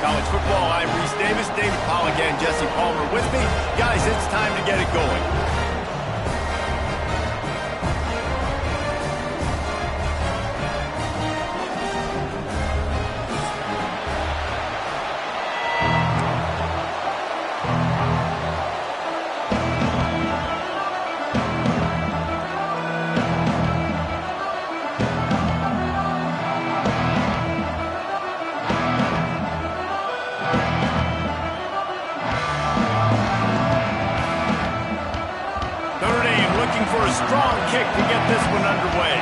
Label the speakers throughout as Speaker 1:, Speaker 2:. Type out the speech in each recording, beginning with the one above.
Speaker 1: College Football. I'm Reese Davis, David Pollack, and Jesse Palmer with me. Guys, it's time to get it going. For a strong kick to get this one underway.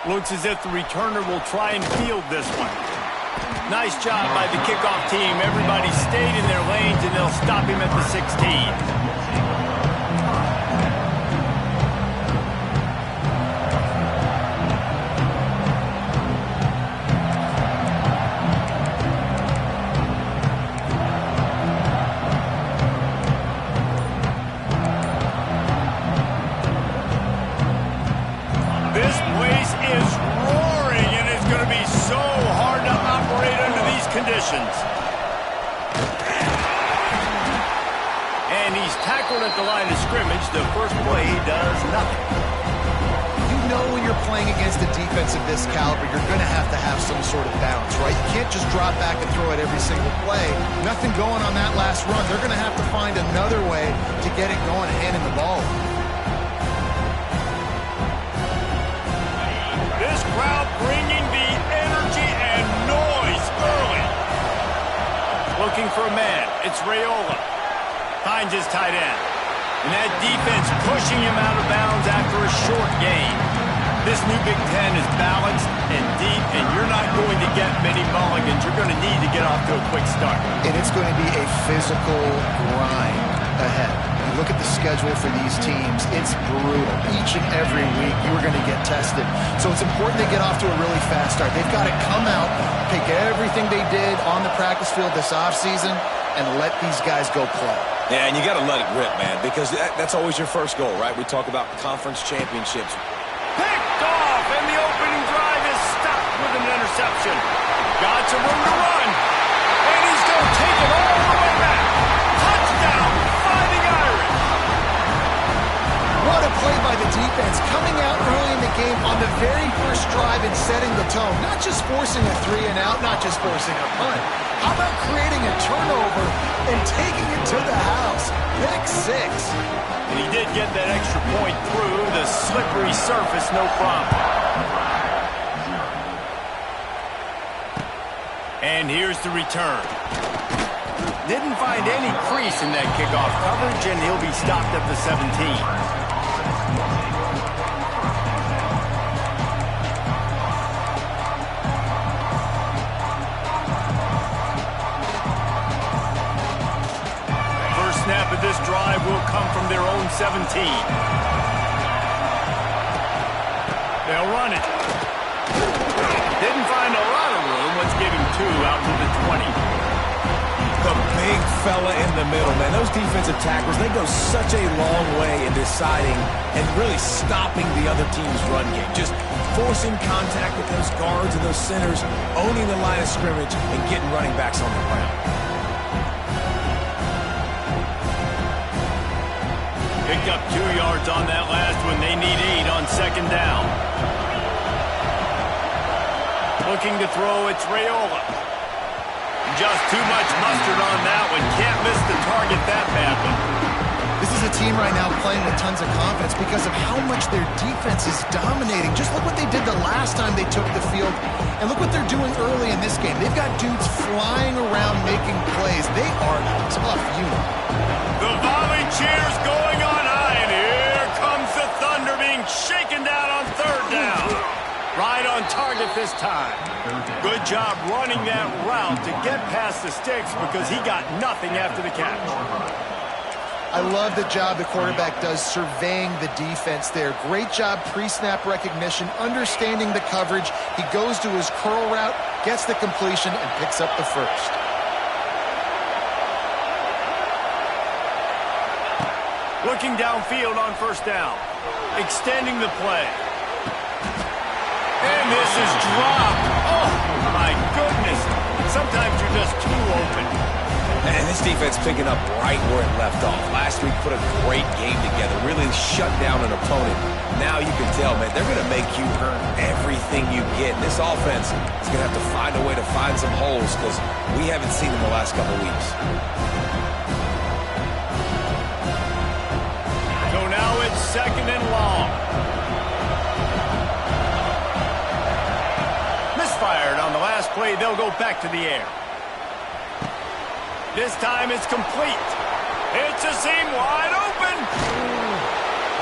Speaker 1: Looks as if the returner will try and field this one. Nice job by the kickoff team. Everybody stayed in their lanes, and they'll stop him at the 16. This place is roaring, and it's going to be so hard to operate under these conditions. And he's tackled at the line of scrimmage. The first play does nothing.
Speaker 2: You know when you're playing against a defense of this caliber, you're going to have some sort of balance, right? You can't just drop back and throw it every single play. Nothing going on that last run. They're going to have to find another way to get it going and handing the ball.
Speaker 1: This crowd bringing the energy and noise early. Looking for a man. It's Raiola. Finds his tight end. And that defense pushing him out of bounds after a short gain. This new Big Ten is balanced and deep, and you're not going to get many mulligans. You're going to need to get off to a quick start.
Speaker 2: And it's going to be a physical grind ahead. You look at the schedule for these teams, it's brutal. Each and every week, you are going to get tested. So it's important they get off to a really fast start. They've got to come out, take everything they did on the practice field this offseason, and let these guys go play.
Speaker 3: Yeah, and you got to let it rip, man, because that's always your first goal, right? We talk about conference championships.
Speaker 1: Picked off, and the opening drive is stopped with an interception. Got some room to run, and he's going to take it all the way back. Touchdown, Fighting Irish.
Speaker 2: What a play by the defense, coming out early in the game on the very first drive and setting the tone. Not just forcing a 3-and-out, not just forcing a punt. How about creating a turnover and taking it to the house? Pick 6.
Speaker 1: And he did get that extra point through the slippery surface, no problem. And here's the return. Didn't find any crease in that kickoff coverage, and he'll be stopped at the 17. Snap of this drive will come from their own 17. They'll run it. Didn't find a lot of room. Let's give him 2 out to the 20.
Speaker 3: The big fella in the middle, man. Those defensive tackles, they go such a long way in deciding and really stopping the other team's run game. Just forcing contact with those guards and those centers, owning the line of scrimmage, and getting running backs on the ground.
Speaker 1: Picked up 2 yards on that last one. They need 8 on second down. Looking to throw, it's Raiola. Just too much mustard on that one. Can't miss the target that badly.
Speaker 2: This is a team right now playing with tons of confidence because of how much their defense is dominating. Just look what they did the last time they took the field, and look what they're doing early in this game. They've got dudes flying around making plays. They are a tough unit.
Speaker 1: The volley cheers going on high, and here comes the Thunder being shaken down on third down. Right on target this time. Good job running that route to get past the sticks because he got nothing after the catch.
Speaker 2: I love the job the quarterback does surveying the defense there. Great job pre-snap recognition, understanding the coverage. He goes to his curl route, gets the completion, and picks up the first.
Speaker 1: Looking downfield on first down. Extending the play. And this is dropped. Oh, my goodness. Sometimes you're just too open.
Speaker 3: And this defense picking up right where it left off. Last week put a great game together, really shut down an opponent. Now you can tell, man, they're going to make you earn everything you get. And this offense is going to have to find a way to find some holes because we haven't seen them the last couple of weeks.
Speaker 1: So now it's 2nd and long. Misfired on the last play. They'll go back to the air. This time it's complete. It's a seam wide open.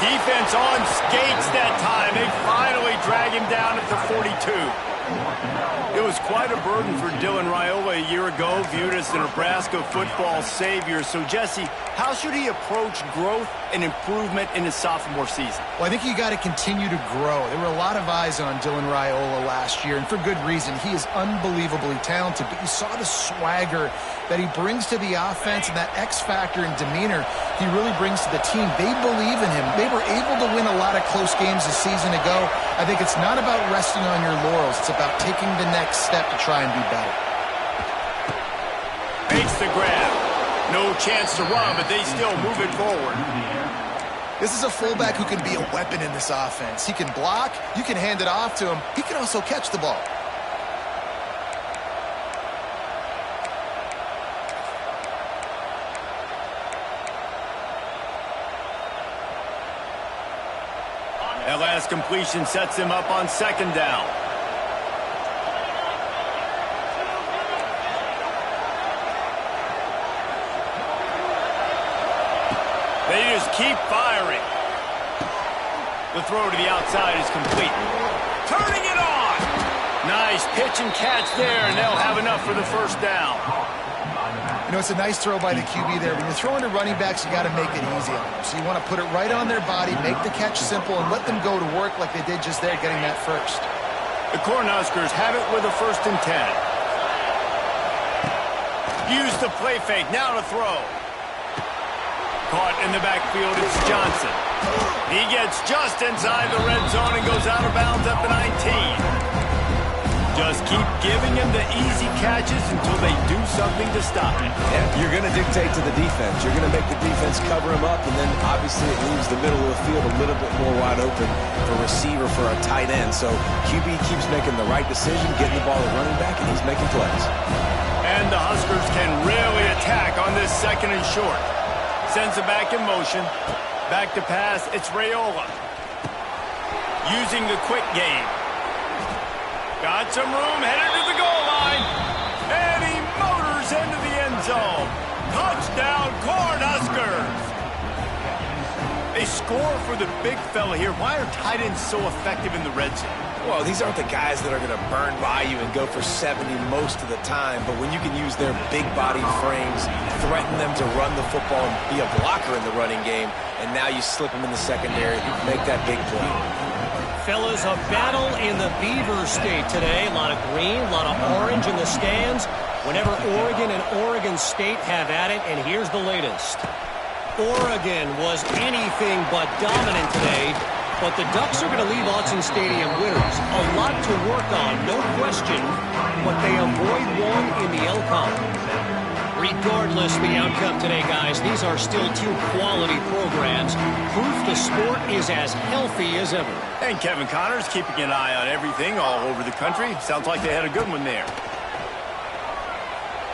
Speaker 1: Defense on skates that time. They finally drag him down at the 42. It was quite a burden for Dylan Raiola a year ago, viewed as the Nebraska football savior. So, Jesse, how should he approach growth and improvement in his sophomore season?
Speaker 2: Well, I think you got to continue to grow. There were a lot of eyes on Dylan Raiola last year, and for good reason. He is unbelievably talented, but you saw the swagger that he brings to the offense and that X factor and demeanor he really brings to the team. They believe in him. They were able to win a lot of close games a season ago. I think it's not about resting on your laurels. It's about taking the next step to try and be better.
Speaker 1: Makes the grab. No chance to run, but they still move it forward.
Speaker 2: This is a fullback who can be a weapon in this offense. He can block. You can hand it off to him. He can also catch the ball.
Speaker 1: That last completion sets him up on 2nd down. They just keep firing. The throw to the outside is complete. Turning it on. Nice pitch and catch there, and they'll have enough for the 1st down.
Speaker 2: You know, it's a nice throw by the QB there. When you're throwing to running backs, you got to make it easy on them. So you want to put it right on their body, make the catch simple, and let them go to work like they did just there, getting that first.
Speaker 1: The Cornhuskers have it with a 1st and 10. Use the play fake, now to throw. Caught in the backfield, it's Johnson. He gets just inside the red zone and goes out of bounds at the 19. Just keep giving him the easy catches until they do something to stop it.
Speaker 3: Yeah, you're going to dictate to the defense. You're going to make the defense cover him up, and then obviously it leaves the middle of the field a little bit more wide open for receiver, for a tight end. So QB keeps making the right decision, getting the ball to running back, and he's making plays.
Speaker 1: And the Huskers can really attack on this 2nd and short. Sends it back in motion. Back to pass, it's Raiola. Using the quick game. Got some room, headed to the goal line. And he motors into the end zone. Touchdown, Cornhuskers. They score for the big fella here. Why are tight ends so effective in the red zone?
Speaker 3: Well, these aren't the guys that are going to burn by you and go for 70 most of the time, but when you can use their big-bodied frames, threaten them to run the football and be a blocker in the running game, and now you slip them in the secondary, make that big play.
Speaker 4: Fellas, a battle in the Beaver State today. A lot of green, a lot of orange in the stands. Whenever Oregon and Oregon State have at it, and here's the latest. Oregon was anything but dominant today, but the Ducks are going to leave Autzen Stadium winners. A lot to work on, no question, but they avoid one in the Elcon. Regardless the outcome today, guys, these are still two quality programs. Proof the sport is as healthy as ever.
Speaker 1: And Kevin Connors keeping an eye on everything all over the country. Sounds like they had a good one there.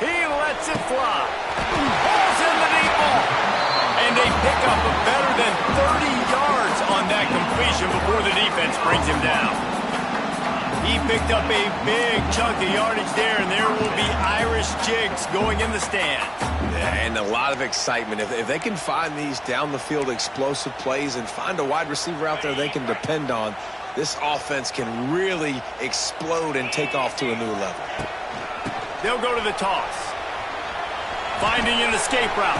Speaker 1: He lets it fly. Balls in the deep ball. And they pick up a better than 30 yards on that completion before the defense brings him down. He picked up a big chunk of yardage there, and there will be Irish jigs going in the stand.
Speaker 3: Yeah, and a lot of excitement. If they can find these down-the-field explosive plays and find a wide receiver out there they can depend on, this offense can really explode and take off to a new level.
Speaker 1: They'll go to the toss. Finding an escape route.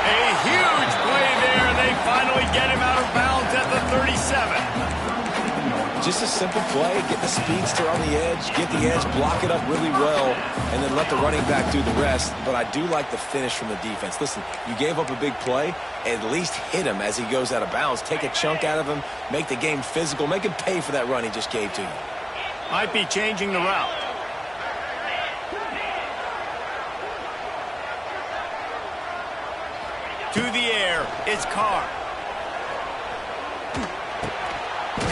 Speaker 1: A huge play there, and they finally get him out of bounds at the 37.
Speaker 3: Just a simple play, get the speedster on the edge, get the edge, block it up really well, and then let the running back do the rest. But I do like the finish from the defense. Listen, you gave up a big play, at least hit him as he goes out of bounds. Take a chunk out of him, make the game physical, make him pay for that run he just gave to you.
Speaker 1: Might be changing the route. To the air, it's Carr.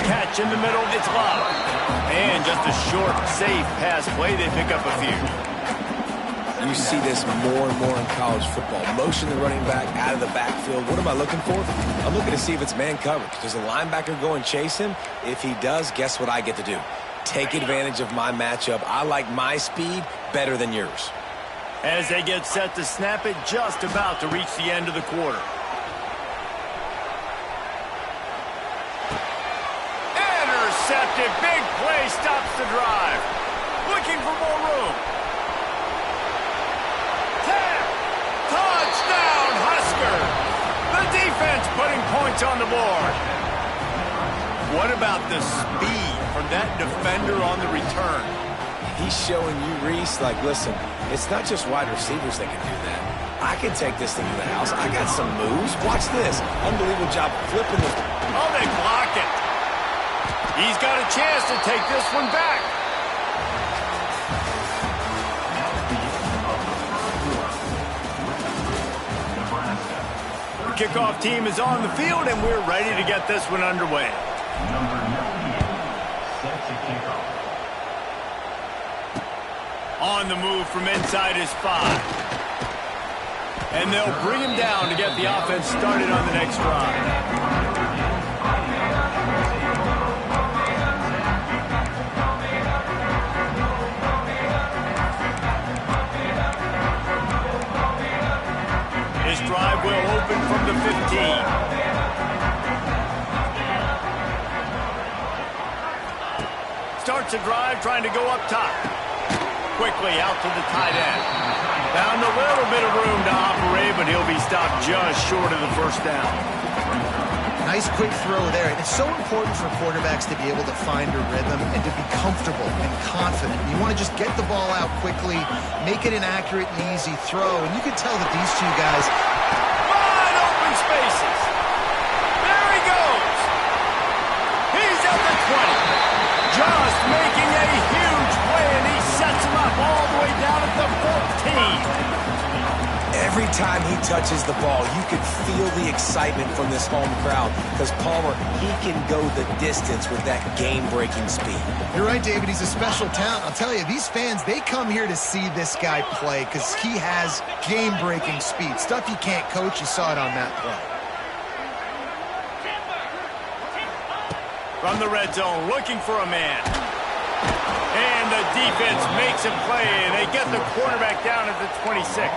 Speaker 1: Catch in the middle, it's Love. And just a short, safe pass play, they pick up a few.
Speaker 3: You see this more and more in college football. Motion the running back out of the backfield. What am I looking for? I'm looking to see if it's man coverage. Does the linebacker go and chase him? If he does, guess what I get to do? Take advantage of my matchup. I like my speed better than yours.
Speaker 1: As they get set to snap it, just about to reach the end of the quarter. Intercepted, big play, stops the drive. Looking for more room. 10, touchdown, Husker. The defense putting points on the board. What about the speed from that defender on the return?
Speaker 3: He's showing you, Reese, like, listen, it's not just wide receivers that can do that. I can take this thing to the house. I got some moves. Watch this. Unbelievable job flipping the...
Speaker 1: Oh, they block it. He's got a chance to take this one back. Kickoff team is on the field, and we're ready to get this one underway.
Speaker 5: Number 98, set to kick off.
Speaker 1: On the move from inside his 5. And they'll bring him down to get the offense started on the next drive. This drive will open from the 15. Starts a drive trying to go up top. Quickly out to the tight end. Found a little bit of room to operate, but he'll be stopped just short of the first down.
Speaker 2: Nice quick throw there. And it's so important for quarterbacks to be able to find a rhythm and to be comfortable and confident. You want to just get the ball out quickly, make it an accurate and easy throw. And you can tell that these two guys...
Speaker 1: Wide open spaces. There he goes. He's at the 20. Just making a huge play, and he sets him up all the way down at the 14.
Speaker 3: Every time he touches the ball, you can feel the excitement from this home crowd because Palmer, he can go the distance with that game-breaking speed.
Speaker 2: You're right, David. He's a special talent. I'll tell you, these fans, they come here to see this guy play because he has game-breaking speed. Stuff you can't coach. You saw it on that play.
Speaker 1: From the red zone, looking for a man. And the defense makes a play. They get the quarterback down at the 26.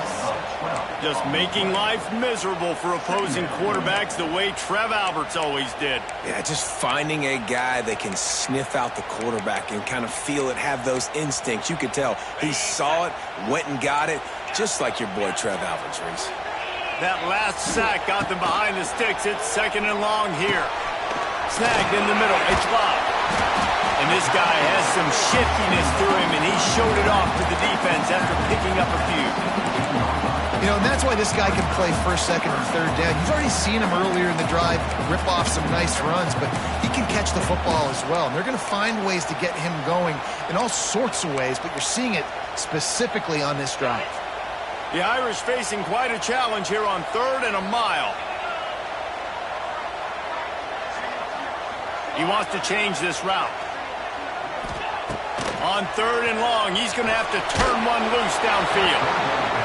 Speaker 1: Just making life miserable for opposing quarterbacks the way Trev Alberts always did.
Speaker 3: Yeah, just finding a guy that can sniff out the quarterback and kind of feel it, have those instincts. You could tell he saw it, went and got it, just like your boy Trev Alberts, Reese.
Speaker 1: That last sack got them behind the sticks. It's second and long here. Snagged in the middle. It's Love. And this guy has some shiftiness to him, and he showed it off to the defense after picking up a few.
Speaker 2: You know, and that's why this guy can play first, second, and third down. You've already seen him earlier in the drive rip off some nice runs, but he can catch the football as well. And they're going to find ways to get him going in all sorts of ways, but you're seeing it specifically on this drive.
Speaker 1: The Irish facing quite a challenge here on 3rd and a mile. He wants to change this route. On 3rd and long, he's going to have to turn one loose downfield.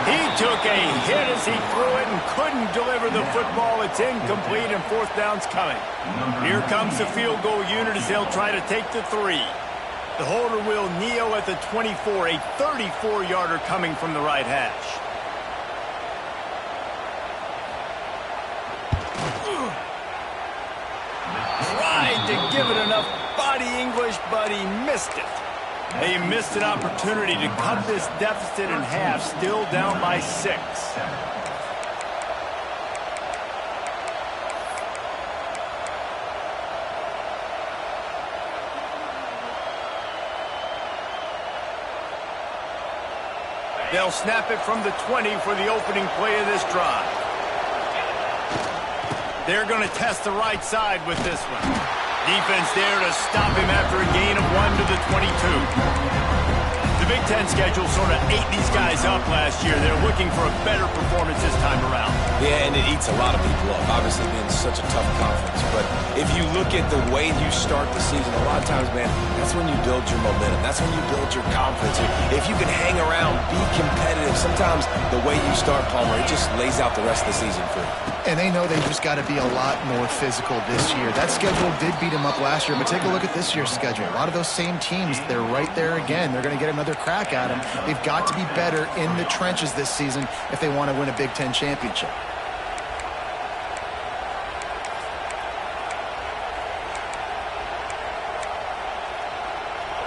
Speaker 1: He took a hit as he threw it and couldn't deliver the football. It's incomplete, and 4th down's coming. Here comes the field goal unit as they'll try to take the 3. The holder will kneel at the 24, a 34-yarder coming from the right hash. Tried to give it enough body English, but he missed it. They missed an opportunity to cut this deficit in half, still down by 6. They'll snap it from the 20 for the opening play of this drive. They're going to test the right side with this one. Defense there to stop him after a gain of 1 to the 22. The Big Ten schedule sort of ate these guys up last year. They're looking for a better performance this time around.
Speaker 3: Yeah, and it eats a lot of people up, obviously being such a tough conference. But if you look at the way you start the season, a lot of times, man, that's when you build your momentum. That's when you build your confidence. If you can hang around, be competitive, sometimes the way you start, Palmer, it just lays out the rest of the season for you.
Speaker 2: And they know they've just got to be a lot more physical this year. That schedule did beat them up last year, but take a look at this year's schedule. A lot of those same teams, they're right there again. They're going to get another crack at them. They've got to be better in the trenches this season if they want to win a Big Ten championship.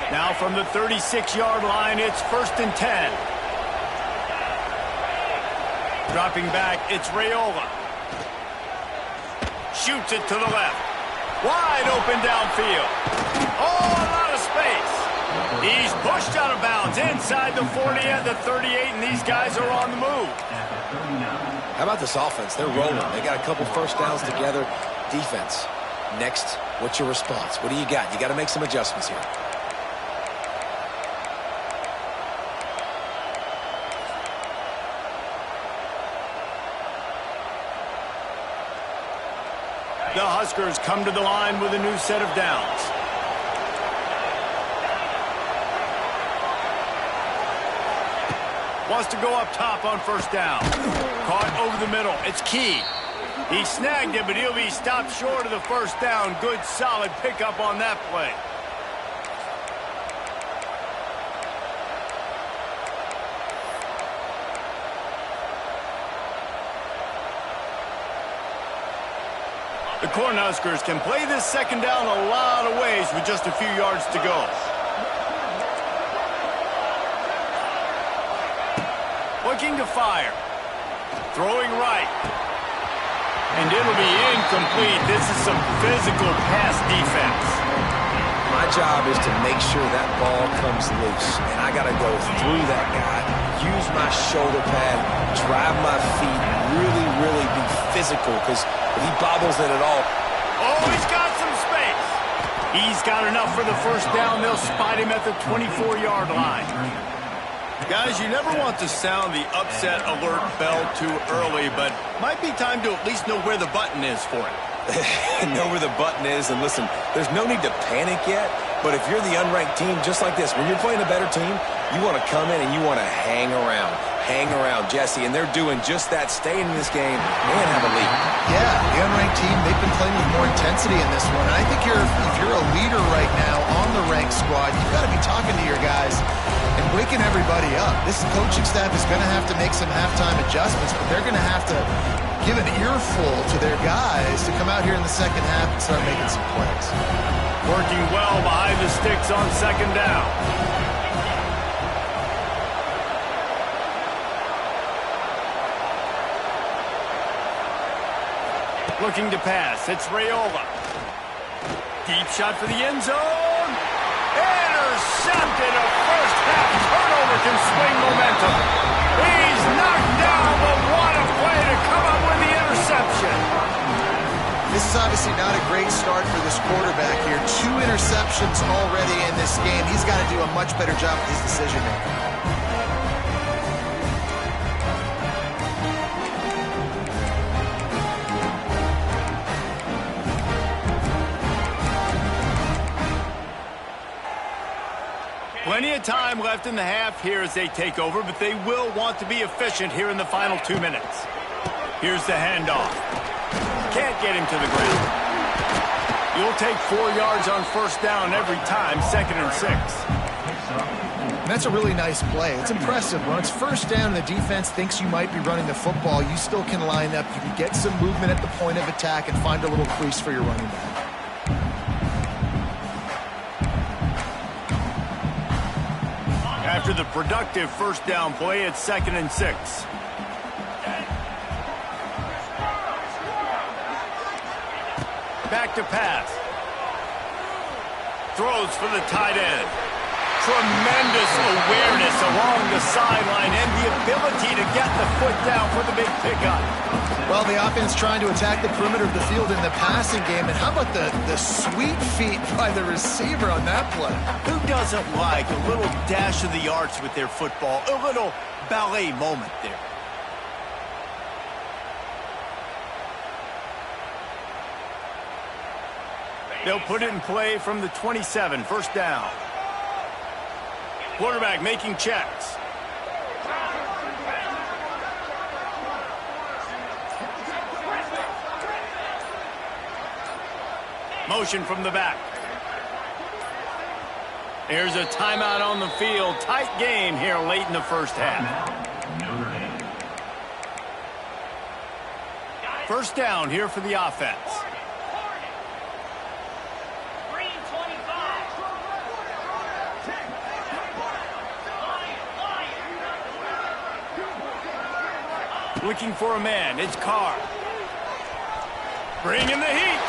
Speaker 1: Now from the 36-yard line, it's 1st and 10. Dropping back, it's Raiola. Shoots it to the left. Wide open downfield. Oh, a lot of space. He's pushed out of bounds inside the 40 at the 38, and these guys are on the move.
Speaker 3: How about this offense? They're rolling. They got a couple first downs together. Defense. Next, what's your response? What do you got? You got to make some adjustments here.
Speaker 1: The Huskers come to the line with a new set of downs. Wants to go up top on 1st down. Caught over the middle. It's Key. He snagged it, but he'll be stopped short of the 1st down. Good, solid pickup on that play. The Cornhuskers can play this 2nd down a lot of ways with just a few yards to go. Looking to fire. Throwing right. And it'll be incomplete. This is some physical pass defense.
Speaker 3: My job is to make sure that ball comes loose. And I got to go through that guy, use my shoulder pad, drive my feet, really be physical, because if he bobbles it at all.
Speaker 1: Oh, he's got some space. He's got enough for the 1st down. They'll spot him at the 24-yard line. Guys, you never want to sound the upset alert bell too early, but might be time to at least know where the button is for it.
Speaker 3: Know where the button is, and listen, there's no need to panic yet, but if you're the unranked team, just like this, when you're playing a better team, you want to come in and you want to hang around, Jesse, and they're doing just that, staying in this game and have a lead.
Speaker 2: Yeah, the unranked team, they've been playing with more intensity in this one, and I think if you're a leader right now on the ranked squad, you've got to be talking to your guys and waking everybody up. This coaching staff is going to have to make some halftime adjustments, but they're going to have to give an earful to their guys to come out here in the 2nd half and start making some plays.
Speaker 1: Working well behind the sticks on 2nd down. Looking to pass. It's Raiola. Deep shot for the end zone. Intercepted. A 1st half turnover can swing momentum. He's knocked down, but what a play to come up with the interception.
Speaker 2: This is obviously not a great start for this quarterback here. 2 interceptions already in this game. He's got to do a much better job with his decision making.
Speaker 1: Plenty of time left in the half here as they take over, but they will want to be efficient here in the final 2 minutes. Here's the handoff. Can't get him to the ground. You'll take 4 yards on 1st down every time, 2nd and 6.
Speaker 2: And that's a really nice play. It's impressive. When it's 1st down and the defense thinks you might be running the football, you still can line up. You can get some movement at the point of attack and find a little crease for your running back.
Speaker 1: After the productive 1st down play, it's 2nd and 6. Back to pass. Throws for the tight end. Tremendous Tremendous awareness along the sideline and the ability to get the foot down for the big pickup.
Speaker 2: Well, the offense trying to attack the perimeter of the field in the passing game. And how about the sweet feet by the receiver on that play?
Speaker 1: Who doesn't like a little dash of the arts with their football? A little ballet moment there. They'll put it in play from the 27, first down. Quarterback making checks. Motion from the back. There's a timeout on the field. Tight game here late in the first half. First down here for the offense. Looking for a man. It's Carr. Bringing the heat.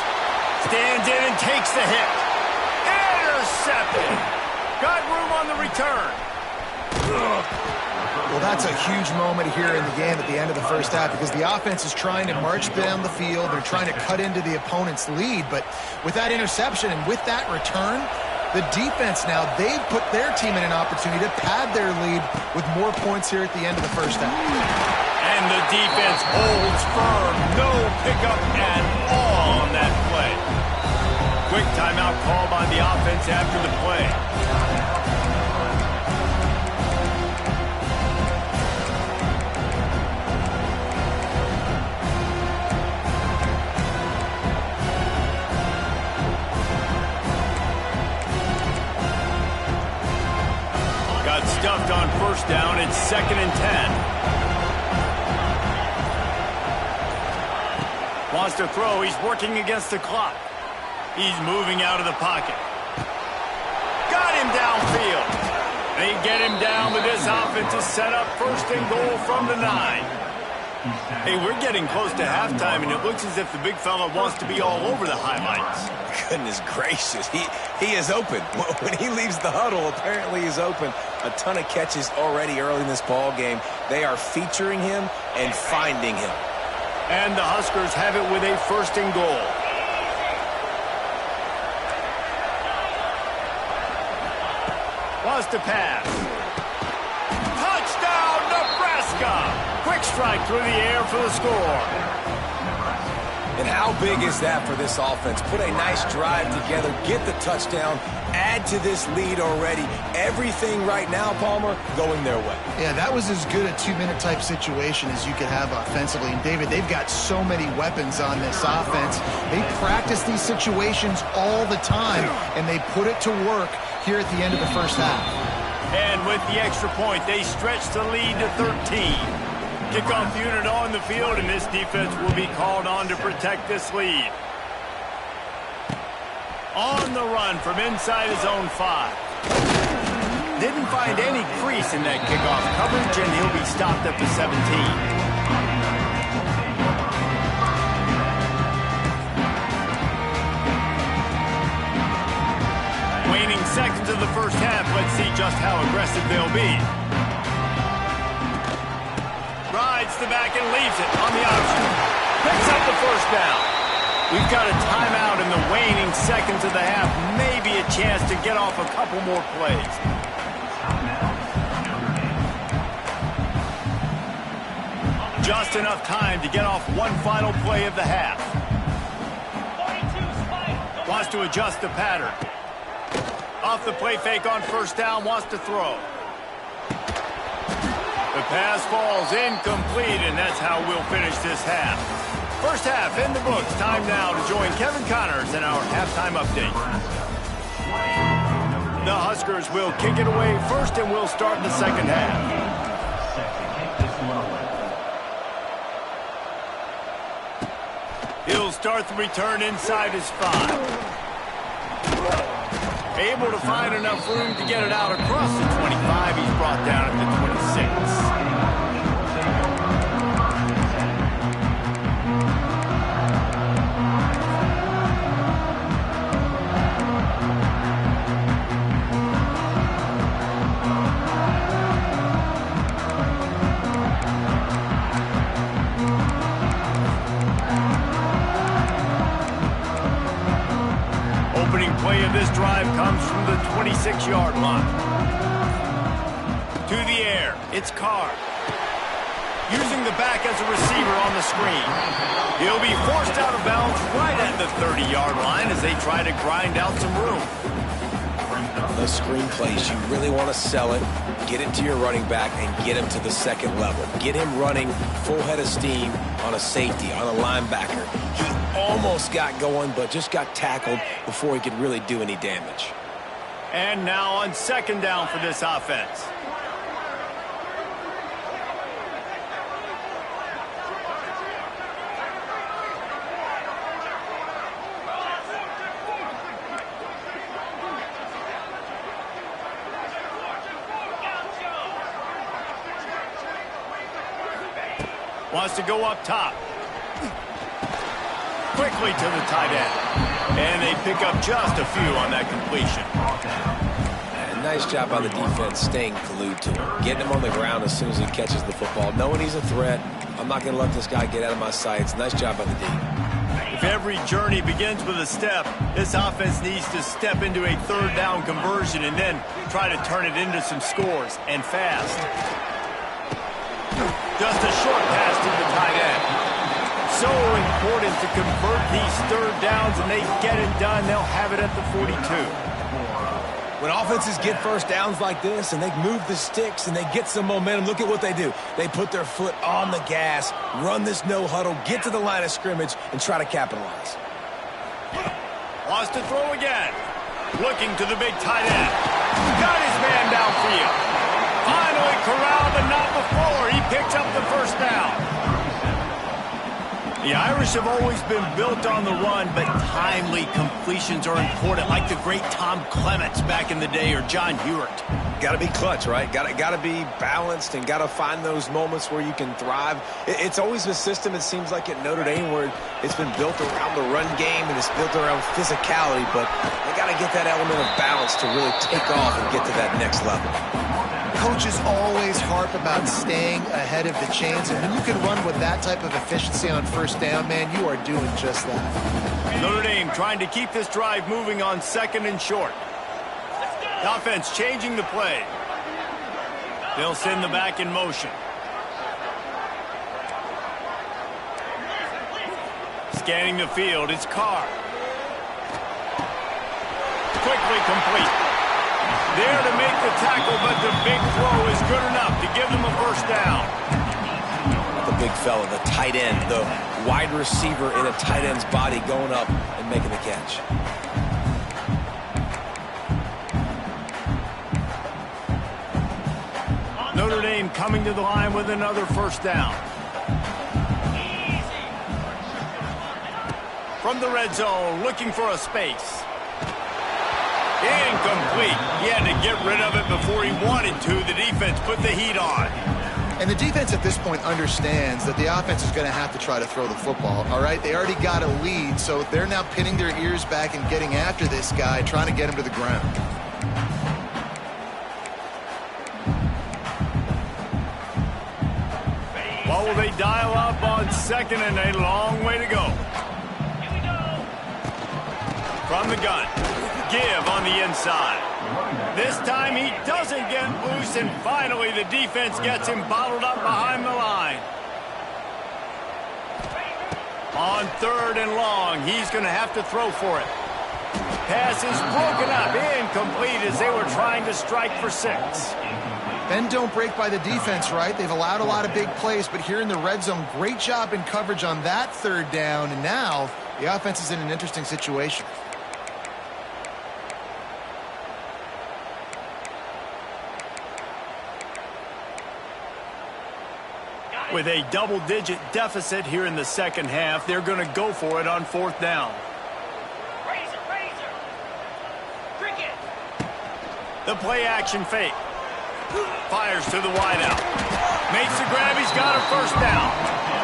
Speaker 1: Stands in and takes the hit. Intercepted. Got room on the return.
Speaker 2: Well, that's a huge moment here in the game at the end of the first half because the offense is trying to march down the field. They're trying to cut into the opponent's lead. But with that interception and with that return, the defense now, they've put their team in an opportunity to pad their lead with more points here at the end of the first half.
Speaker 1: And the defense holds firm. No pickup at all on that play. Quick timeout call by the offense after the play. Got stuffed on first down. It's 2nd and 10. Wants to throw. He's working against the clock. He's moving out of the pocket. Got him downfield. They get him down, but this offense is set up 1st and goal from the 9. Hey, we're getting close to halftime, and it looks as if the big fella wants to be all over the highlights.
Speaker 3: Goodness gracious, he is open. When he leaves the huddle, apparently he's open. A ton of catches already early in this ball game. They are featuring him and finding him.
Speaker 1: And the Huskers have it with a 1st and goal. Wants to pass. Touchdown, Nebraska! Quick strike through the air for the score.
Speaker 3: And how big is that for this offense? Put a nice drive together, get the touchdown, add to this lead already. Everything right now, Palmer, going their way.
Speaker 2: Yeah, that was as good a 2-minute type situation as you could have offensively. And, David, they've got so many weapons on this offense. They practice these situations all the time, and they put it to work here at the end of the first half.
Speaker 1: And with the extra point, they stretch the lead to 13. Kickoff unit on the field, and this defense will be called on to protect this lead. On the run from inside his own 5. Didn't find any crease in that kickoff coverage, and he'll be stopped at the 17. Waning seconds of the first half. Let's see just how aggressive they'll be. Rides the back and leaves it on the option. Picks up the first down. We've got a timeout in the waning seconds of the half. Maybe a chance to get off a couple more plays. Just enough time to get off one final play of the half. Wants to adjust the pattern. Off the play fake on first down, wants to throw. The pass falls incomplete, and that's how we'll finish this half. First half in the books. Time now to join Kevin Connors in our halftime update. The Huskers will kick it away first, and we'll start the second half. He'll start the return inside his 5. Able to find enough room to get it out across the 25. He's brought down at the 26. comes from the 26-yard line. To the air, it's Carr. Using the back as a receiver on the screen. He'll be forced out of bounds right at the 30-yard line as they try to grind out some room.
Speaker 3: Those screen plays, you really want to sell it, get it to your running back, and get him to the second level. Get him running full head of steam on a safety, on a linebacker. He almost got going, but just got tackled before he could really do any damage.
Speaker 1: And now on second down for this offense. Wants to go up top. Quickly to the tight end. And they pick up just a few on that completion.
Speaker 3: And nice job by the defense staying glued to him. Getting him on the ground as soon as he catches the football. Knowing he's a threat. I'm not going to let this guy get out of my sights. Nice job by the D.
Speaker 1: If every journey begins with a step, this offense needs to step into a third down conversion and then try to turn it into some scores, and fast. Just a short pass to the tight end. So important to convert these third downs, and they get it done. They'll have it at the 42.
Speaker 3: When offenses get first downs like this and they move the sticks and they get some momentum, look at what they do. They put their foot on the gas, run this no huddle, get to the line of scrimmage, and try to capitalize.
Speaker 1: Wants to throw again. Looking to the big tight end. Got his man downfield. Finally corralled, but not before. He picks up the first down. The Irish have always been built on the run, but timely completions are important, like the great Tom Clements back in the day, or John Hewart.
Speaker 3: Got to be clutch, right? Got to be balanced and got to find those moments where you can thrive. It's always a system, it seems like, at Notre Dame where it's been built around the run game and it's built around physicality, but they got to get that element of balance to really take off and get to that next level.
Speaker 2: Coaches always harp about staying ahead of the chains, and when you can run with that type of efficiency on first down, man, you are doing just that.
Speaker 1: Notre Dame trying to keep this drive moving on second and short. The offense changing the play. They'll send the back in motion. Scanning the field, it's Carr. Quickly complete. There to make the tackle, but the big throw is good enough to give them a first down.
Speaker 3: The big fella, the tight end, the wide receiver in a tight end's body going up and making the catch.
Speaker 1: Notre Dame coming to the line with another first down. From the red zone, looking for a space. Incomplete. He had to get rid of it before he wanted to. The defense put the heat on.
Speaker 2: And the defense at this point understands that the offense is going to have to try to throw the football, all right? They already got a lead, so they're now pinning their ears back and getting after this guy, trying to get him to the ground.
Speaker 1: What will they dial up on second, and a long way to go. From the gun. Give on the inside. This time he doesn't get loose, and finally the defense gets him bottled up behind the line. On third and long, he's going to have to throw for it. Pass is broken up, incomplete as they were trying to strike for 6.
Speaker 2: Bend don't break by the defense, right? They've allowed a lot of big plays, but here in the red zone, great job in coverage on that third down, and now the offense is in an interesting situation.
Speaker 1: With a double-digit deficit here in the second half, they're going to go for it on fourth down. The play-action fake. Fires to the wideout. Makes the grab. He's got a first down.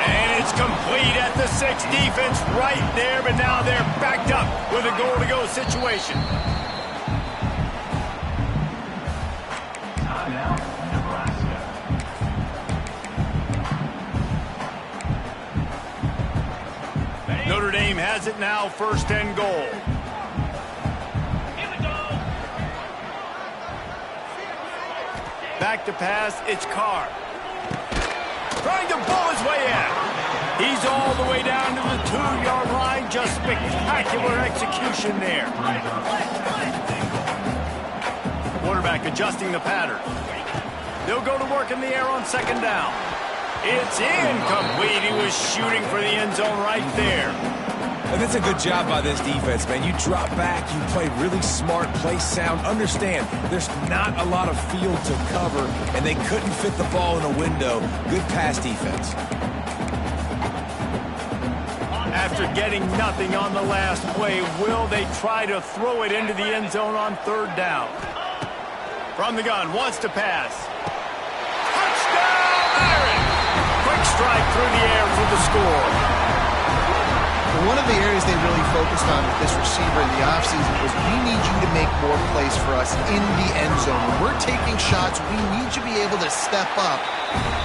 Speaker 1: And it's complete at the 6. Defense right there, but now they're backed up with a goal-to-go situation. Notre Dame has it now, first and goal. Back to pass, it's Carr. Trying to pull his way in. He's all the way down to the 2-yard line. Just spectacular execution there. Quarterback adjusting the pattern. They'll go to work in the air on second down. It's incomplete. He was shooting for the end zone right there.
Speaker 3: And that's a good job by this defense, man. You drop back, you play really smart, play sound. Understand, there's not a lot of field to cover, and they couldn't fit the ball in a window. Good pass defense.
Speaker 1: After getting nothing on the last play, will they try to throw it into the end zone on third down? From the gun, wants to pass. Touchdown, Aaron! Quick strike through the air for the score.
Speaker 2: One of the areas they really focused on with this receiver in the offseason was we need you to make more plays for us in the end zone. When we're taking shots, we need you to be able to step up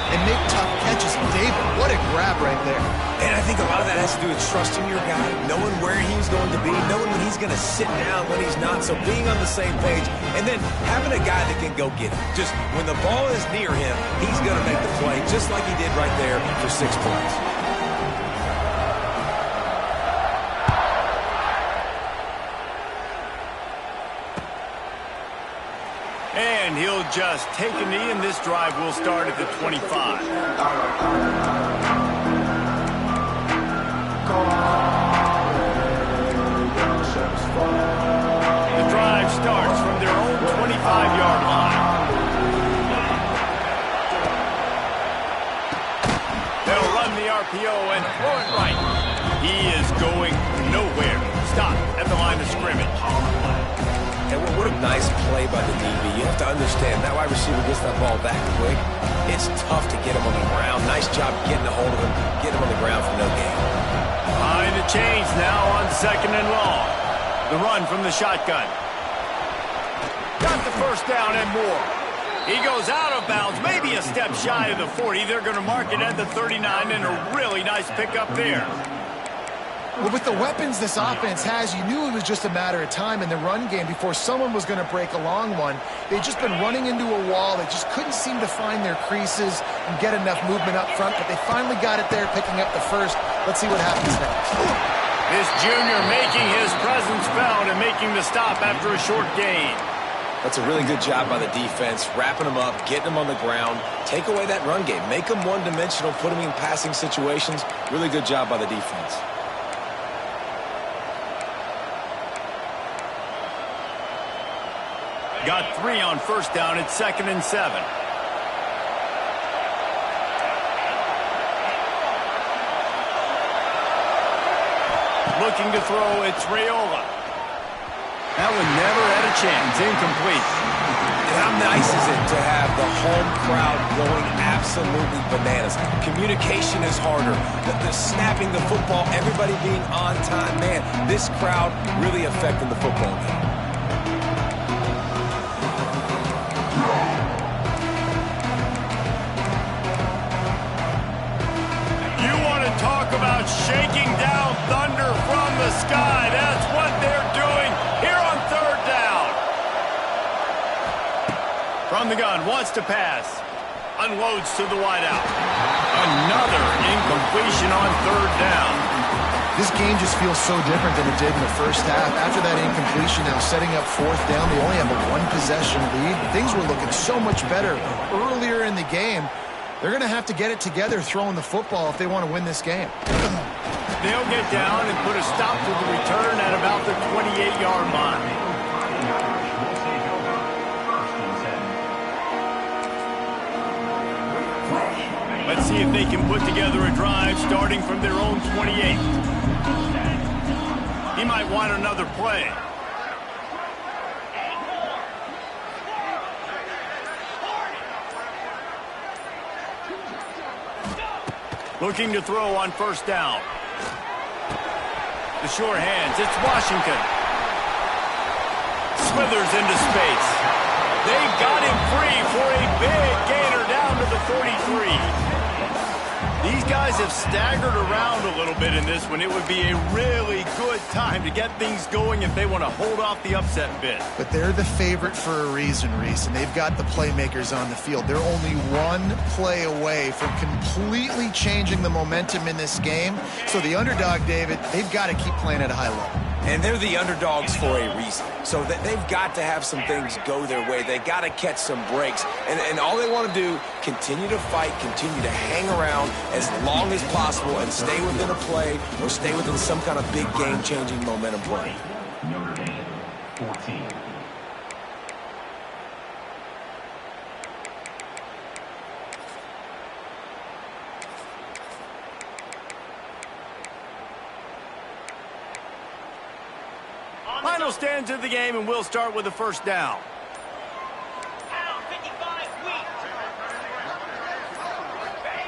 Speaker 2: and make tough catches. David, what a grab right there.
Speaker 3: And I think a lot of that has to do with trusting your guy, knowing where he's going to be, knowing when he's going to sit down, when he's not, so being on the same page, and then having a guy that can go get it. Just when the ball is near him, he's going to make the play, just like he did right there for 6 points.
Speaker 1: And he'll just take a knee, and this drive will start at the 25. The drive starts from their own 25-yard line. They'll run the RPO and throw it right. He is going nowhere. Stop at the line of scrimmage.
Speaker 3: And what a nice play by the DB. You have to understand, that wide receiver gets that ball back quick. It's tough to get him on the ground. Nice job getting a hold of him, getting him on the ground for no gain.
Speaker 1: Behind the chains now on second and long. The run from the shotgun. Got the first down and more. He goes out of bounds, maybe a step shy of the 40. They're going to mark it at the 39, and a really nice pickup there.
Speaker 2: Well, with the weapons this offense has, you knew it was just a matter of time in the run game before someone was going to break a long one. They'd just been running into a wall. They just couldn't seem to find their creases and get enough movement up front, but they finally got it there, picking up the first. Let's see what happens next.
Speaker 1: This junior making his presence felt and making the stop after a short gain.
Speaker 3: That's a really good job by the defense, wrapping them up, getting them on the ground. Take away that run game. Make them one-dimensional, put them in passing situations. Really good job by the defense.
Speaker 1: Got 3 on first down at 2nd and 7. Looking to throw, it's Raiola. That one never had a chance. Incomplete.
Speaker 3: And how nice is it to have the home crowd going absolutely bananas? Communication is harder. The snapping the football, everybody being on time. Man, this crowd really affecting the football game.
Speaker 1: Talk about shaking down thunder from the sky. That's what they're doing here on third down. From the gun, wants to pass. Unloads to the wideout. Another incompletion on third down.
Speaker 2: This game just feels so different than it did in the first half. After that incompletion, now setting up fourth down, they only have a 1-possession lead. Things were looking so much better earlier in the game. They're going to have to get it together throwing the football if they want to win this game.
Speaker 1: They'll get down and put a stop to the return at about the 28-yard line. Let's see if they can put together a drive starting from their own 28. He might want another play. Looking to throw on first down. The sure hands, it's Washington. Smithers into space. They got him free for a big gainer down to the 43. These guys guys have staggered around a little bit in this one. It would be a really good time to get things going if they want to hold off the upset bid.
Speaker 2: But they're the favorite for a reason, Reese, and they've got the playmakers on the field. They're only one play away from completely changing the momentum in this game. So the underdog, David, they've got to keep playing at a high level.
Speaker 3: And they're the underdogs for a reason. So they've got to have some things go their way. They got to catch some breaks. And all they want to do, continue to fight, continue to hang around as long as possible and stay within a play or stay within some kind of big game-changing momentum play.
Speaker 5: Notre Dame, 14.
Speaker 1: Final stands of the game, and we'll start with the first down.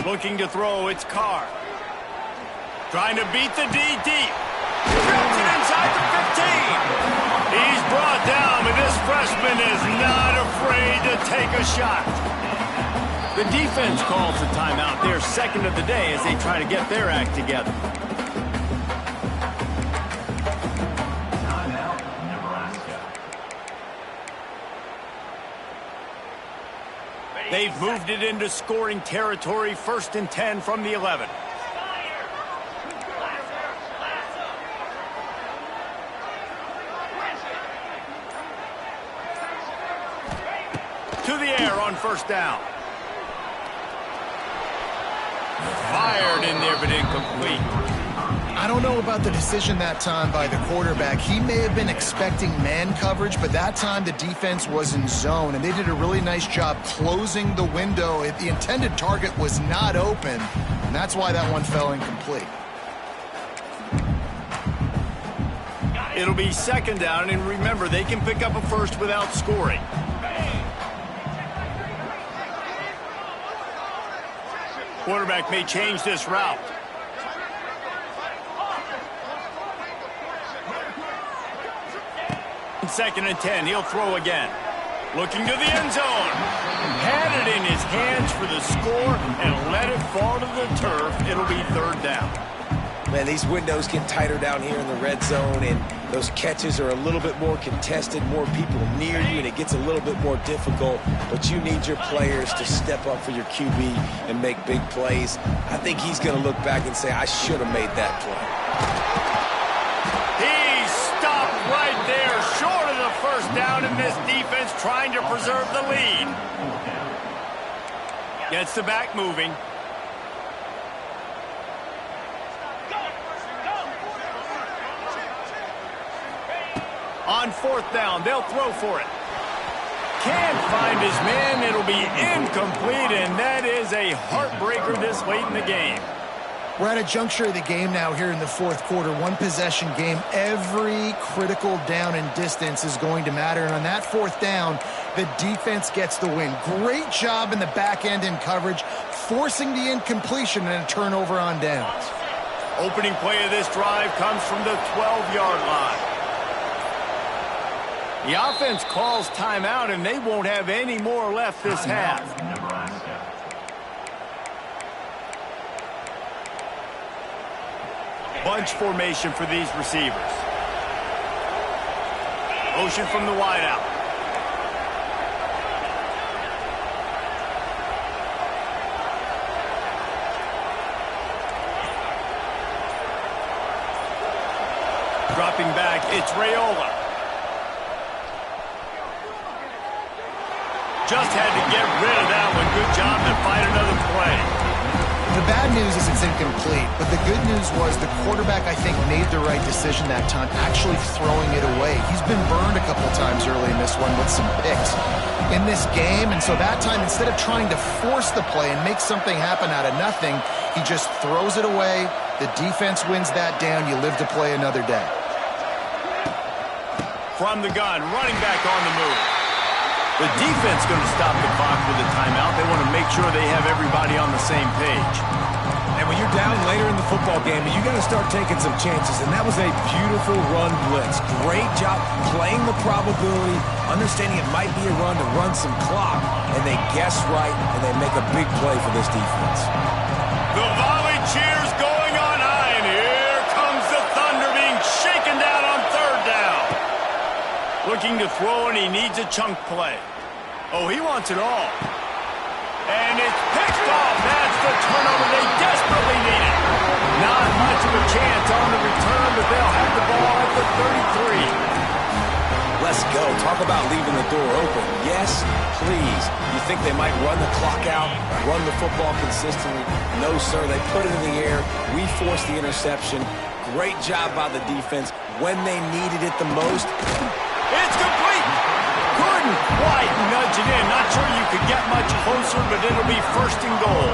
Speaker 1: Looking to throw, it's Carr. Trying to beat the D deep. Drops it inside the 15. He's brought down, but this freshman is not afraid to take a shot. The defense calls the timeout, their second of the day, as they try to get their act together. They've moved it into scoring territory, 1st and 10 from the 11. To the air on 1st down. Fired in there, but incomplete.
Speaker 2: I don't know about the decision that time by the quarterback. He may have been expecting man coverage, but that time the defense was in zone, and they did a really nice job closing the window. The intended target was not open, and that's why that one fell incomplete.
Speaker 1: It'll be 2nd down, and remember, they can pick up a first without scoring. Quarterback may change this route. 2nd and 10, he'll throw again. Looking to the end zone. Had it in his hands for the score and let it fall to the turf. It'll be 3rd down.
Speaker 3: Man, these windows get tighter down here in the red zone, and those catches are a little bit more contested, more people near you, and it gets a little bit more difficult. But you need your players to step up for your QB and make big plays. I think he's going to look back and say, I should have made that play.
Speaker 1: He's stopped right there, short of the 1st down, in this defense trying to preserve the lead. Gets the back moving. On 4th down, they'll throw for it. Can't find his man. It'll be incomplete, and that is a heartbreaker this late in the game.
Speaker 2: We're at a juncture of the game now here in the 4th quarter. One possession game. Every critical down and distance is going to matter. And on that 4th down, the defense gets the win. Great job in the back end in coverage, forcing the incompletion and a turnover on downs.
Speaker 1: Opening play of this drive comes from the 12-yard line. The offense calls timeout, and they won't have any more left this half. Bunch formation for these receivers. Motion from the wideout. Dropping back, it's Raiola. Just had to get rid of that one. Good job to find another play.
Speaker 2: The bad news is it's incomplete, but the good news was the quarterback, I think, made the right decision that time, actually throwing it away. He's been burned a couple times early in this one with some picks in this game, and so that time, instead of trying to force the play and make something happen out of nothing, he just throws it away. The defense wins that down. You live to play another day.
Speaker 1: From the gun, running back on the move. The defense going to stop the clock with a timeout. They want to make sure they have everybody on the same page.
Speaker 3: And when you're down later in the football game, you got to start taking some chances. And that was a beautiful run blitz. Great job playing the probability, understanding it might be a run to run some clock. And they guess right, and they make a big play for this defense.
Speaker 1: The volley chip Looking to throw, and he needs a chunk play. Oh, he wants it all. And it's picked off. That's the turnover they desperately needed. Not much of a chance on the return, but they'll have the ball at the 33.
Speaker 3: Let's go. Talk about leaving the door open. Yes, please. You think they might run the clock out, run the football consistently? No, sir. They put it in the air. We forced the interception. Great job by the defense when they needed it the most.
Speaker 1: It's complete. Couldn't quite nudge it in. Not sure you could get much closer, but it'll be first and goal.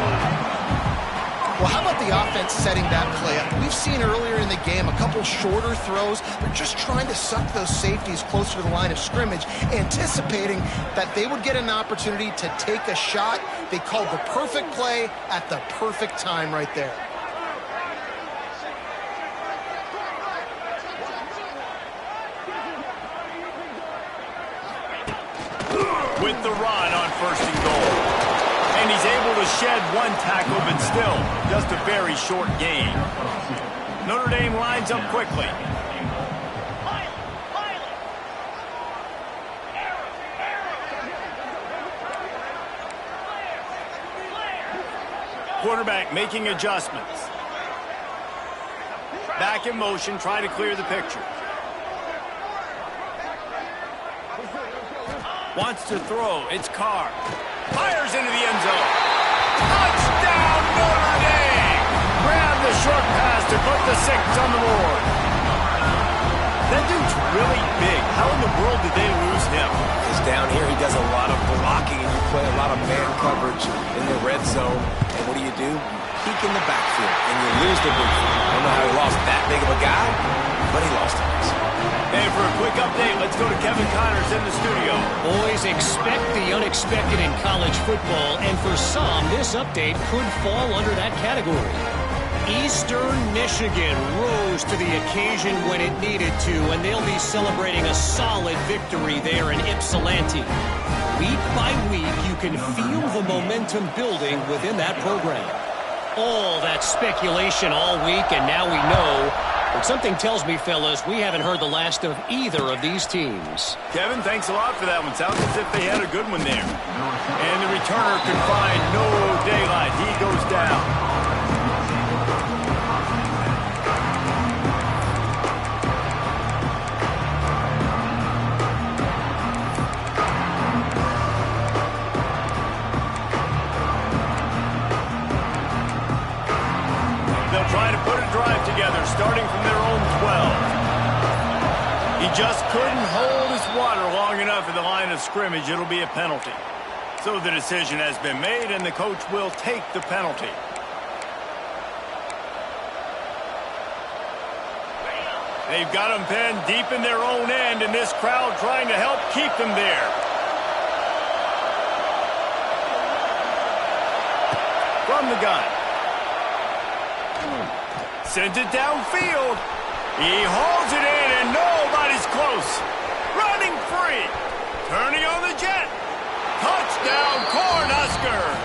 Speaker 2: Well, how about the offense setting that play up? We've seen earlier in the game a couple shorter throws. They're just trying to suck those safeties closer to the line of scrimmage, anticipating that they would get an opportunity to take a shot. They called the perfect play at the perfect time right there.
Speaker 1: With the run on first and goal. And he's able to shed one tackle, but still, just a very short gain. Notre Dame lines up quickly. Quarterback making adjustments. Back in motion, trying to clear the picture. Wants to throw. It's Carr. Fires into the end zone. Touchdown, Notre Dame! Grab the short pass to put the 6 on the board. That dude's really big. How in the world did they lose him?
Speaker 3: Because down here he does a lot of blocking, and you play a lot of man coverage in the red zone. And what do? You peek in the backfield, and you lose the big field. I don't know how he lost that big of a guy, but he lost it.
Speaker 1: And for a quick update, let's go to Kevin Connors in the studio.
Speaker 4: Boys, expect the unexpected in college football, and for some, this update could fall under that category. Eastern Michigan rose to the occasion when it needed to, and they'll be celebrating a solid victory there in Ypsilanti. Week by week, you can feel the momentum building within that program. All that speculation all week, and now we know. But something tells me, fellas, we haven't heard the last of either of these teams.
Speaker 1: Kevin, thanks a lot for that one. Sounds as if they had a good one there. And the returner can find no daylight. He goes down. Trying to put a drive together, starting from their own 12. He just couldn't hold his water long enough at the line of scrimmage. It'll be a penalty. So the decision has been made, and the coach will take the penalty. They've got them pinned deep in their own end, and this crowd trying to help keep them there. From the gun. Sent it downfield. He hauls it in, and nobody's close. Running free. Turning on the jet. Touchdown, Cornhuskers.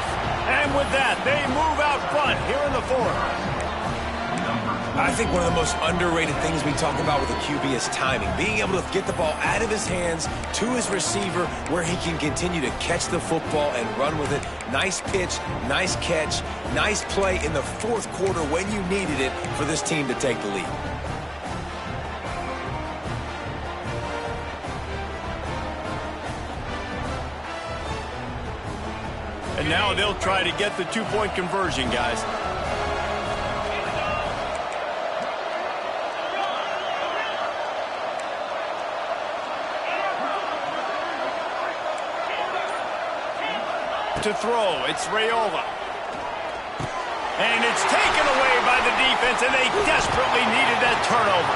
Speaker 1: And with that, they move out front here in the fourth.
Speaker 3: I think one of the most underrated things we talk about with a QB is timing. Being able to get the ball out of his hands to his receiver where he can continue to catch the football and run with it. Nice pitch, nice catch, nice play in the fourth quarter when you needed it for this team to take the lead.
Speaker 1: And now they'll try to get the two-point conversion, guys. To throw, it's Raiola. And it's taken away by the defense, and they desperately needed that turnover.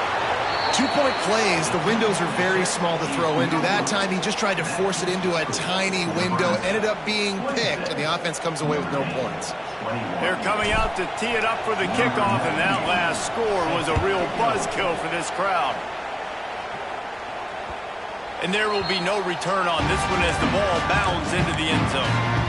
Speaker 2: Two-point plays, the windows are very small to throw into. That time, he just tried to force it into a tiny window, ended up being picked, and the offense comes away with no points.
Speaker 1: They're coming out to tee it up for the kickoff, and that last score was a real buzzkill for this crowd. And there will be no return on this one as the ball bounds into the end zone.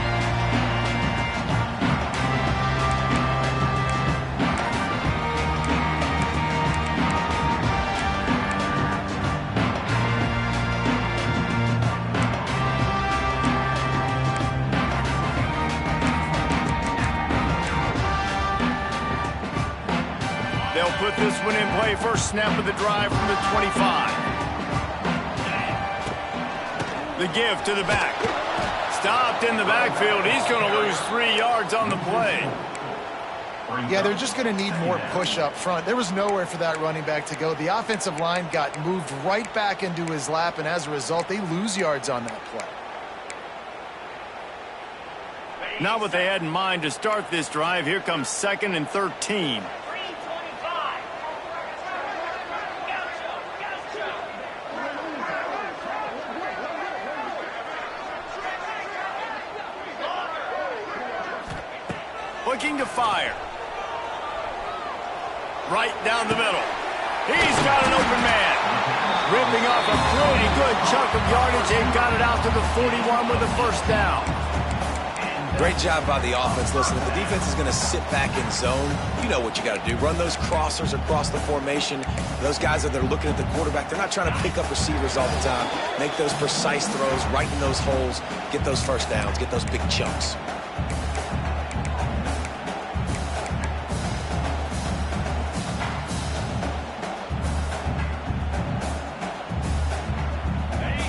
Speaker 1: put this one in play. First snap of the drive from the 25. The give to the back. Stopped in the backfield. He's going to lose 3 yards on the play.
Speaker 2: Yeah, they're just going to need more push up front. There was nowhere for that running back to go. The offensive line got moved right back into his lap, and as a result, they lose yards on that play.
Speaker 1: Not what they had in mind to start this drive. Here comes 2nd and 13. Looking to fire. Right down the middle. He's got an open man. Ripping off a pretty good chunk of yardage. They've got it out to the 41 with a first down.
Speaker 3: Great job by the offense. Listen, if the defense is going to sit back in zone, you know what you got to do. Run those crossers across the formation. Those guys that are looking at the quarterback, they're not trying to pick up receivers all the time. Make those precise throws right in those holes. Get those first downs. Get those big chunks.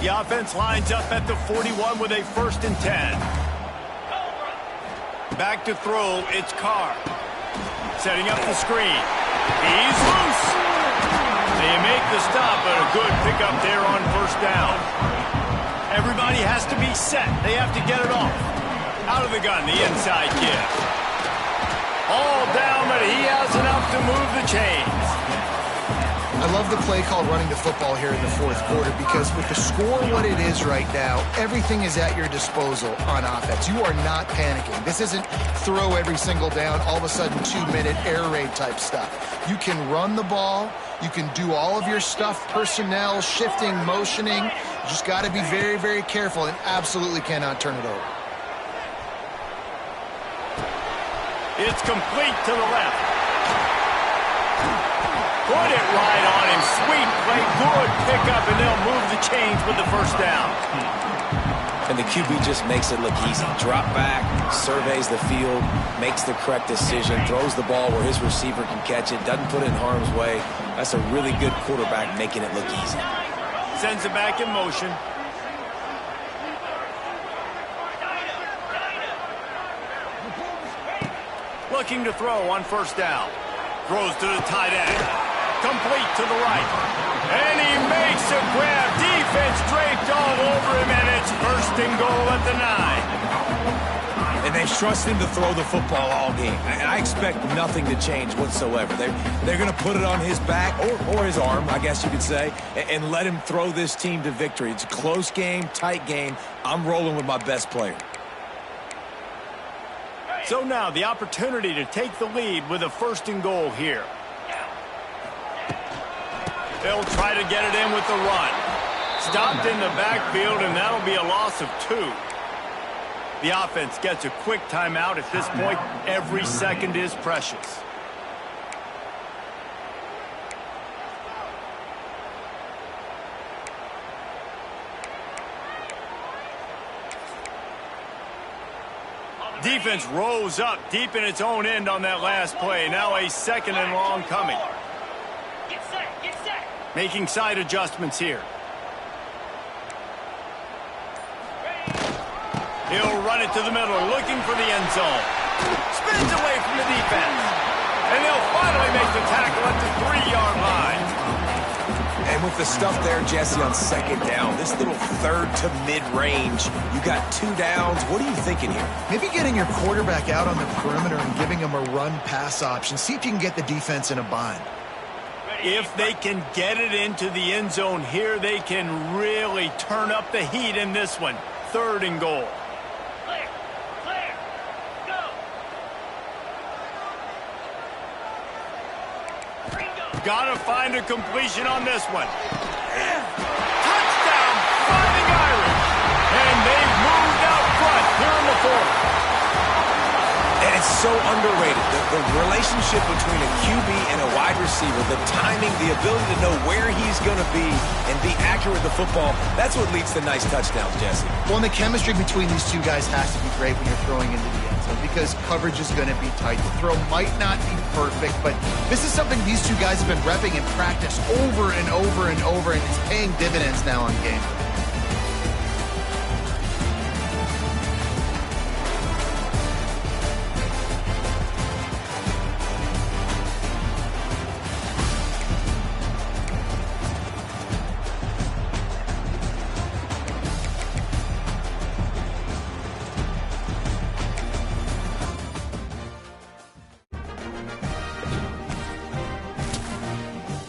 Speaker 1: The offense lines up at the 41 with a 1st and 10. Back to throw, it's Carr. Setting up the screen. He's loose. They make the stop, but a good pickup there on first down. Everybody has to be set. They have to get it off. Out of the gun, the inside give. All down, but he has enough to move the chains.
Speaker 2: I love the play called running the football here in the 4th quarter because with the score what it is right now, everything is at your disposal on offense. You are not panicking. This isn't throw every single down, all of a sudden 2-minute air raid type stuff. You can run the ball. You can do all of your stuff, personnel, shifting, motioning. You just got to be very, very careful and absolutely cannot turn it over.
Speaker 1: It's complete to the left. Put it right on him. Sweet play. Good pickup, and they'll move the chains with the first down.
Speaker 3: And the QB just makes it look easy. Drop back, surveys the field, makes the correct decision, throws the ball where his receiver can catch it, doesn't put it in harm's way. That's a really good quarterback making it look easy.
Speaker 1: Sends it back in motion. Looking to throw on first down. Throws to the tight end. Complete to the right. And he makes a grab. Defense draped all over him, and it's 1st and goal at the 9.
Speaker 3: And they've trusted him to throw the football all game. And I expect nothing to change whatsoever. They're going to put it on his back, or his arm, I guess you could say, and let him throw this team to victory. It's a close game, tight game. I'm rolling with my best player.
Speaker 1: So now the opportunity to take the lead with a 1st and goal here. They'll try to get it in with the run. Stopped in the backfield, and that'll be a loss of 2. The offense gets a quick timeout. At this point, every second is precious. Defense rose up deep in its own end on that last play. Now a 2nd and long coming.
Speaker 6: Get set, get set.
Speaker 1: Making side adjustments here. He'll run it to the middle, looking for the end zone. Spins away from the defense. And they'll finally make the tackle at the 3-yard line.
Speaker 3: And with the stuff there, Jesse, on 2nd down, this little 3rd to mid-range, you got 2 downs. What are you thinking here?
Speaker 2: Maybe getting your quarterback out on the perimeter and giving him a run-pass option. See if you can get the defense in a bind.
Speaker 1: If they can get it into the end zone here, they can really turn up the heat in this one. 3rd and goal.
Speaker 6: Clear, clear, go.
Speaker 1: Gotta find a completion on this one. Touchdown, Fighting Irish. And they've moved out front here in the 4th.
Speaker 3: And It's so underrated. The relationship between a QB and a wide receiver, the timing, the ability to know where he's going to be and be accurate with the football, that's what leads to nice touchdowns, Jesse.
Speaker 2: Well, and the chemistry between these two guys has to be great when you're throwing into the end zone because coverage is going to be tight. The throw might not be perfect, but this is something these two guys have been repping in practice over and over and over, and it's paying dividends now on game.